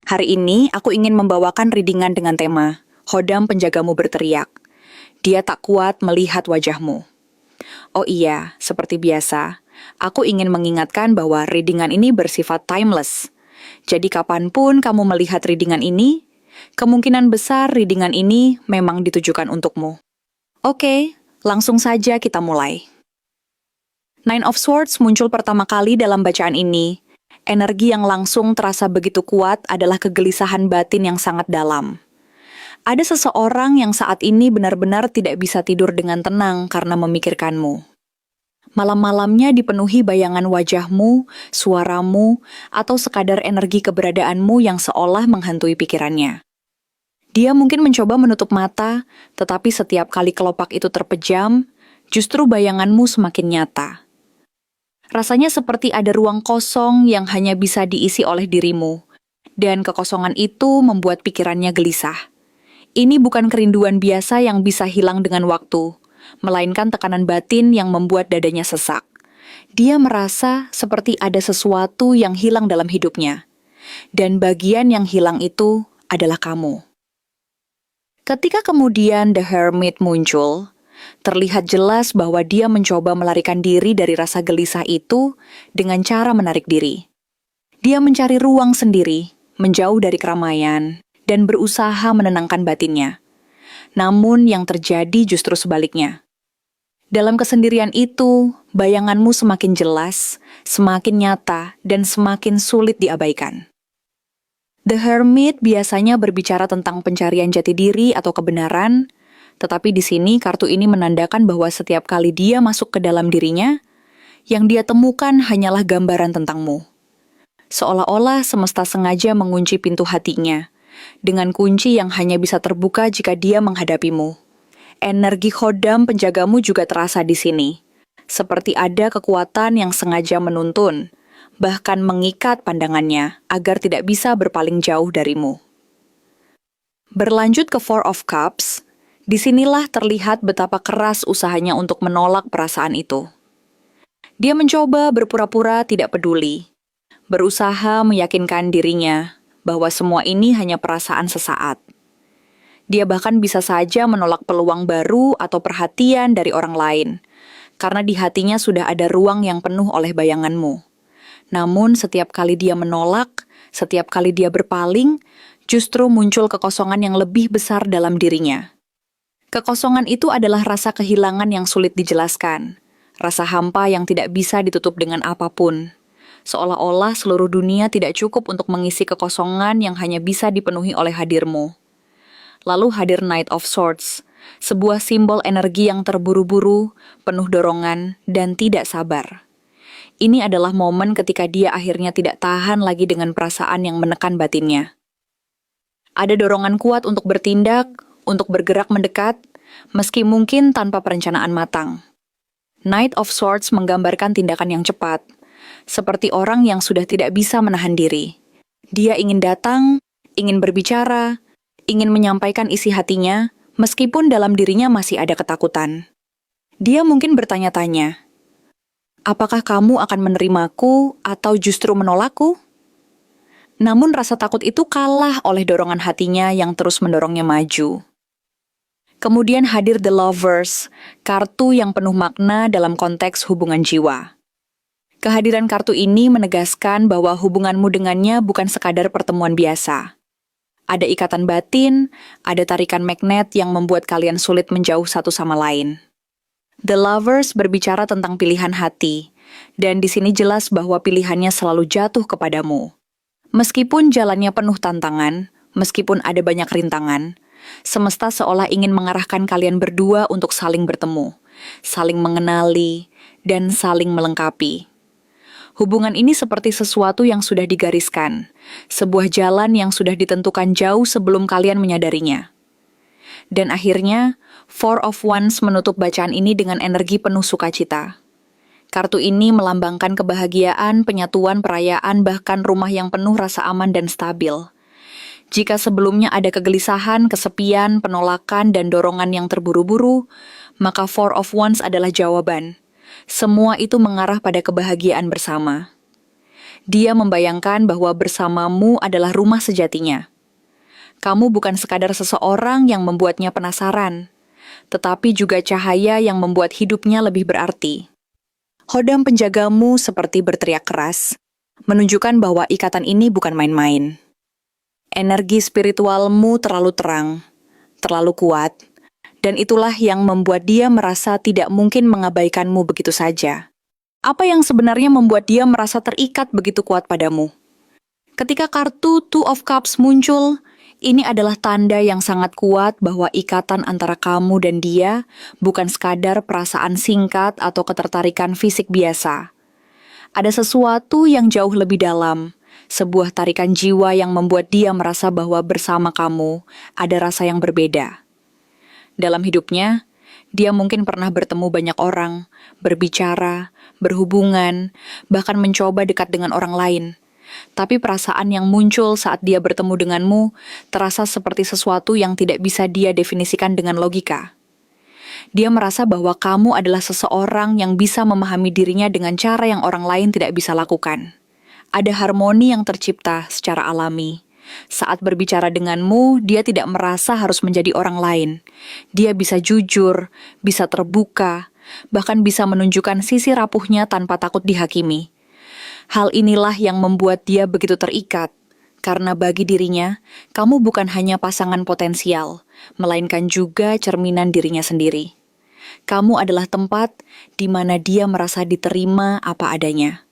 Hari ini aku ingin membawakan readingan dengan tema Hodam Penjagamu Berteriak. Dia tak kuat melihat wajahmu. Oh iya, seperti biasa, aku ingin mengingatkan bahwa readingan ini bersifat timeless. Jadi kapanpun kamu melihat readingan ini, kemungkinan besar readingan ini memang ditujukan untukmu. Oke, langsung saja kita mulai. Nine of Swords muncul pertama kali dalam bacaan ini. Energi yang langsung terasa begitu kuat adalah kegelisahan batin yang sangat dalam. Ada seseorang yang saat ini benar-benar tidak bisa tidur dengan tenang karena memikirkanmu. Malam-malamnya dipenuhi bayangan wajahmu, suaramu, atau sekadar energi keberadaanmu yang seolah menghantui pikirannya. Dia mungkin mencoba menutup mata, tetapi setiap kali kelopak itu terpejam, justru bayanganmu semakin nyata. Rasanya seperti ada ruang kosong yang hanya bisa diisi oleh dirimu, dan kekosongan itu membuat pikirannya gelisah. Ini bukan kerinduan biasa yang bisa hilang dengan waktu, melainkan tekanan batin yang membuat dadanya sesak. Dia merasa seperti ada sesuatu yang hilang dalam hidupnya, dan bagian yang hilang itu adalah kamu. Ketika kemudian The Hermit muncul, terlihat jelas bahwa dia mencoba melarikan diri dari rasa gelisah itu dengan cara menarik diri. Dia mencari ruang sendiri, menjauh dari keramaian, dan berusaha menenangkan batinnya. Namun yang terjadi justru sebaliknya. Dalam kesendirian itu, bayanganmu semakin jelas, semakin nyata, dan semakin sulit diabaikan. The Hermit biasanya berbicara tentang pencarian jati diri atau kebenaran, tetapi di sini kartu ini menandakan bahwa setiap kali dia masuk ke dalam dirinya, yang dia temukan hanyalah gambaran tentangmu. Seolah-olah semesta sengaja mengunci pintu hatinya, dengan kunci yang hanya bisa terbuka jika dia menghadapimu. Energi khodam penjagamu juga terasa di sini, seperti ada kekuatan yang sengaja menuntun, bahkan mengikat pandangannya agar tidak bisa berpaling jauh darimu. Berlanjut ke Four of Cups, disinilah terlihat betapa keras usahanya untuk menolak perasaan itu. Dia mencoba berpura-pura tidak peduli, berusaha meyakinkan dirinya bahwa semua ini hanya perasaan sesaat. Dia bahkan bisa saja menolak peluang baru atau perhatian dari orang lain, karena di hatinya sudah ada ruang yang penuh oleh bayanganmu. Namun setiap kali dia menolak, setiap kali dia berpaling, justru muncul kekosongan yang lebih besar dalam dirinya. Kekosongan itu adalah rasa kehilangan yang sulit dijelaskan, rasa hampa yang tidak bisa ditutup dengan apapun. Seolah-olah seluruh dunia tidak cukup untuk mengisi kekosongan yang hanya bisa dipenuhi oleh hadirmu. Lalu hadir Knight of Swords, sebuah simbol energi yang terburu-buru, penuh dorongan, dan tidak sabar. Ini adalah momen ketika dia akhirnya tidak tahan lagi dengan perasaan yang menekan batinnya. Ada dorongan kuat untuk bertindak, untuk bergerak mendekat, meski mungkin tanpa perencanaan matang. Knight of Swords menggambarkan tindakan yang cepat, seperti orang yang sudah tidak bisa menahan diri. Dia ingin datang, ingin berbicara, ingin menyampaikan isi hatinya, meskipun dalam dirinya masih ada ketakutan. Dia mungkin bertanya-tanya, apakah kamu akan menerimaku atau justru menolakku? Namun rasa takut itu kalah oleh dorongan hatinya yang terus mendorongnya maju. Kemudian hadir The Lovers, kartu yang penuh makna dalam konteks hubungan jiwa. Kehadiran kartu ini menegaskan bahwa hubunganmu dengannya bukan sekadar pertemuan biasa. Ada ikatan batin, ada tarikan magnet yang membuat kalian sulit menjauh satu sama lain. The Lovers berbicara tentang pilihan hati, dan di sini jelas bahwa pilihannya selalu jatuh kepadamu. Meskipun jalannya penuh tantangan, meskipun ada banyak rintangan, semesta seolah ingin mengarahkan kalian berdua untuk saling bertemu, saling mengenali, dan saling melengkapi. Hubungan ini seperti sesuatu yang sudah digariskan, sebuah jalan yang sudah ditentukan jauh sebelum kalian menyadarinya. Dan akhirnya, Four of Wands menutup bacaan ini dengan energi penuh sukacita. Kartu ini melambangkan kebahagiaan, penyatuan, perayaan, bahkan rumah yang penuh rasa aman dan stabil. Jika sebelumnya ada kegelisahan, kesepian, penolakan, dan dorongan yang terburu-buru, maka Four of Wands adalah jawaban. Semua itu mengarah pada kebahagiaan bersama. Dia membayangkan bahwa bersamamu adalah rumah sejatinya. Kamu bukan sekadar seseorang yang membuatnya penasaran, tetapi juga cahaya yang membuat hidupnya lebih berarti. Hodam penjagamu seperti berteriak keras, menunjukkan bahwa ikatan ini bukan main-main. Energi spiritualmu terlalu terang, terlalu kuat, dan itulah yang membuat dia merasa tidak mungkin mengabaikanmu begitu saja. Apa yang sebenarnya membuat dia merasa terikat begitu kuat padamu? Ketika kartu Two of Cups muncul, ini adalah tanda yang sangat kuat bahwa ikatan antara kamu dan dia bukan sekadar perasaan singkat atau ketertarikan fisik biasa. Ada sesuatu yang jauh lebih dalam, sebuah tarikan jiwa yang membuat dia merasa bahwa bersama kamu ada rasa yang berbeda. Dalam hidupnya, dia mungkin pernah bertemu banyak orang, berbicara, berhubungan, bahkan mencoba dekat dengan orang lain. Tapi perasaan yang muncul saat dia bertemu denganmu terasa seperti sesuatu yang tidak bisa dia definisikan dengan logika. Dia merasa bahwa kamu adalah seseorang yang bisa memahami dirinya dengan cara yang orang lain tidak bisa lakukan. Ada harmoni yang tercipta secara alami. Saat berbicara denganmu, dia tidak merasa harus menjadi orang lain. Dia bisa jujur, bisa terbuka, bahkan bisa menunjukkan sisi rapuhnya tanpa takut dihakimi. Hal inilah yang membuat dia begitu terikat, karena bagi dirinya, kamu bukan hanya pasangan potensial, melainkan juga cerminan dirinya sendiri. Kamu adalah tempat di mana dia merasa diterima apa adanya.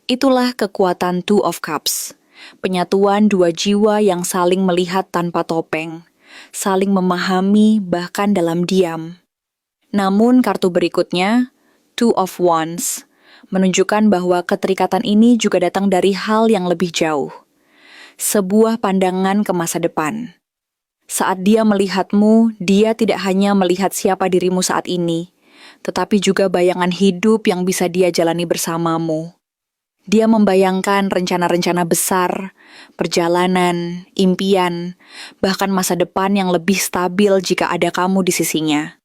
Itulah kekuatan Two of Cups, penyatuan dua jiwa yang saling melihat tanpa topeng, saling memahami bahkan dalam diam. Namun kartu berikutnya, Two of Wands, menunjukkan bahwa keterikatan ini juga datang dari hal yang lebih jauh. Sebuah pandangan ke masa depan. Saat dia melihatmu, dia tidak hanya melihat siapa dirimu saat ini, tetapi juga bayangan hidup yang bisa dia jalani bersamamu. Dia membayangkan rencana-rencana besar, perjalanan, impian, bahkan masa depan yang lebih stabil jika ada kamu di sisinya.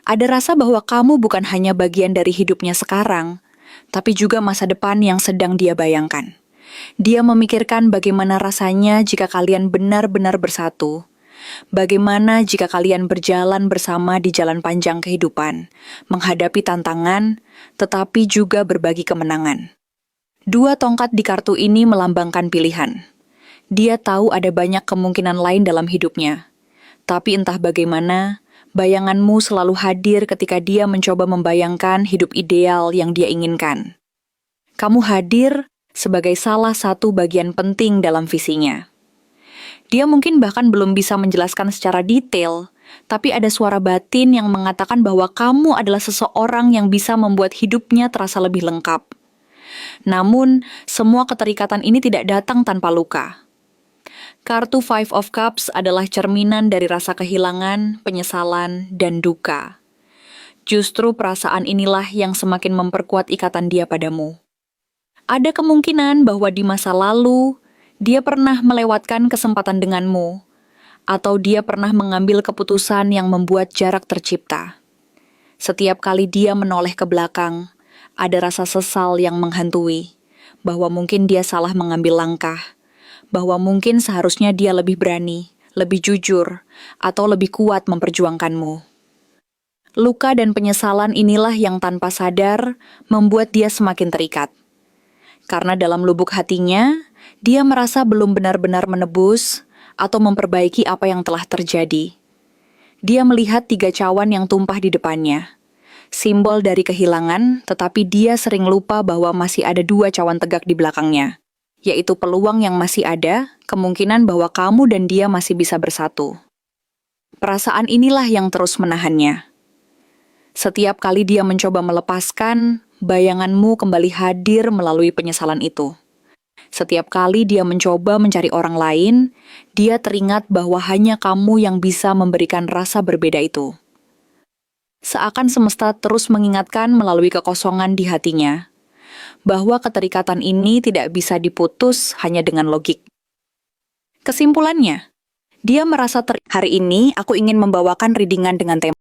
Ada rasa bahwa kamu bukan hanya bagian dari hidupnya sekarang, tapi juga masa depan yang sedang dia bayangkan. Dia memikirkan bagaimana rasanya jika kalian benar-benar bersatu. Bagaimana jika kalian berjalan bersama di jalan panjang kehidupan, menghadapi tantangan, tetapi juga berbagi kemenangan. Dua tongkat di kartu ini melambangkan pilihan. Dia tahu ada banyak kemungkinan lain dalam hidupnya. Tapi entah bagaimana, bayanganmu selalu hadir ketika dia mencoba membayangkan hidup ideal yang dia inginkan. Kamu hadir sebagai salah satu bagian penting dalam visinya. Dia mungkin bahkan belum bisa menjelaskan secara detail, tapi ada suara batin yang mengatakan bahwa kamu adalah seseorang yang bisa membuat hidupnya terasa lebih lengkap. Namun, semua keterikatan ini tidak datang tanpa luka. Kartu Five of Cups adalah cerminan dari rasa kehilangan, penyesalan, dan duka. Justru perasaan inilah yang semakin memperkuat ikatan dia padamu. Ada kemungkinan bahwa di masa lalu, dia pernah melewatkan kesempatan denganmu, atau dia pernah mengambil keputusan yang membuat jarak tercipta. Setiap kali dia menoleh ke belakang, ada rasa sesal yang menghantui, bahwa mungkin dia salah mengambil langkah, bahwa mungkin seharusnya dia lebih berani, lebih jujur, atau lebih kuat memperjuangkanmu. Luka dan penyesalan inilah yang tanpa sadar membuat dia semakin terikat. Karena dalam lubuk hatinya, dia merasa belum benar-benar menebus atau memperbaiki apa yang telah terjadi. Dia melihat 3 cawan yang tumpah di depannya. Simbol dari kehilangan, tetapi dia sering lupa bahwa masih ada 2 cawan tegak di belakangnya. Yaitu peluang yang masih ada, kemungkinan bahwa kamu dan dia masih bisa bersatu. Perasaan inilah yang terus menahannya. Setiap kali dia mencoba melepaskan, bayanganmu kembali hadir melalui penyesalan itu. Setiap kali dia mencoba mencari orang lain, dia teringat bahwa hanya kamu yang bisa memberikan rasa berbeda itu. Seakan semesta terus mengingatkan melalui kekosongan di hatinya, bahwa keterikatan ini tidak bisa diputus hanya dengan logik. Kesimpulannya, dia merasa hari ini aku ingin membawakan readingan dengan tema